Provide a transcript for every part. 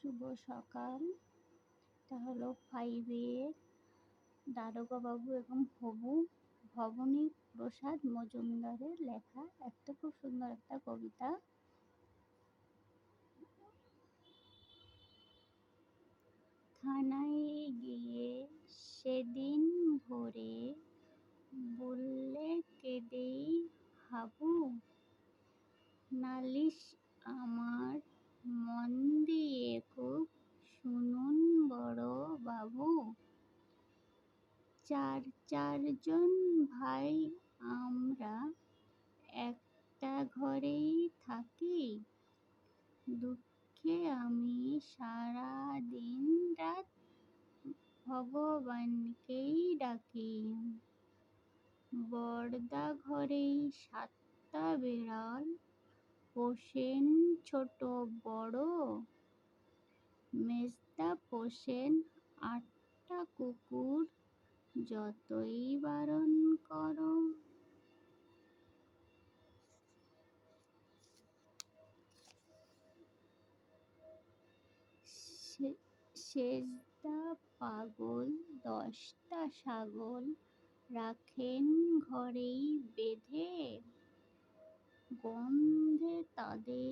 শুভ সকাল। এটা হলো 5 এর দারোগাবাবু এবং হবু ভবনী প্রসাদ মজুমদারের লেখা একটা খুব সুন্দর একটা কবিতা। থানায় গিয়ে সেদিন ভোরে বললে কেঁদেই হাবু, নালিশ আমার মন দিয়ে খুব শুনুন বড় বাবু। চারজন ভাই আমরা একটা ঘরেই থাকি, দুঃখে আমি সারা দিন রাত ভগবানকেই ডাকি। বড়দা ঘরেই 7টা বিড়াল পোষেন ছোট বড়, মেজদা পোষেন 8টা কুকুর, যতই বারণ করো। সেজদা পাগল 10টা ছাগল রাখেন ঘরেই বেঁধে, গন্ধে তাদের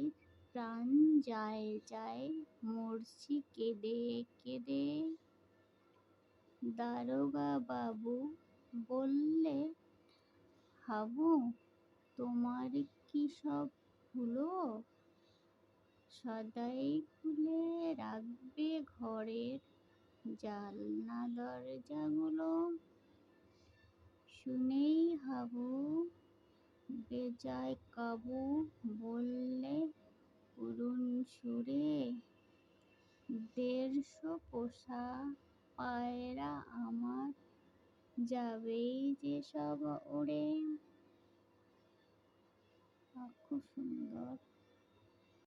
প্রাণ যায় যায়, মরছি কেঁদে কেঁদে। দারোগা বাবু বললে, হাবু তোমার কি সব হলো? সদাই খুলে রাখবে ঘরের জানলা দরজাগুলো। শুনেই হাবু বেজায় কাবু বললে করুণ সুরে, 150 পোষা পায়রা আমার যাবেই যে সব উড়ে। খুব সুন্দর।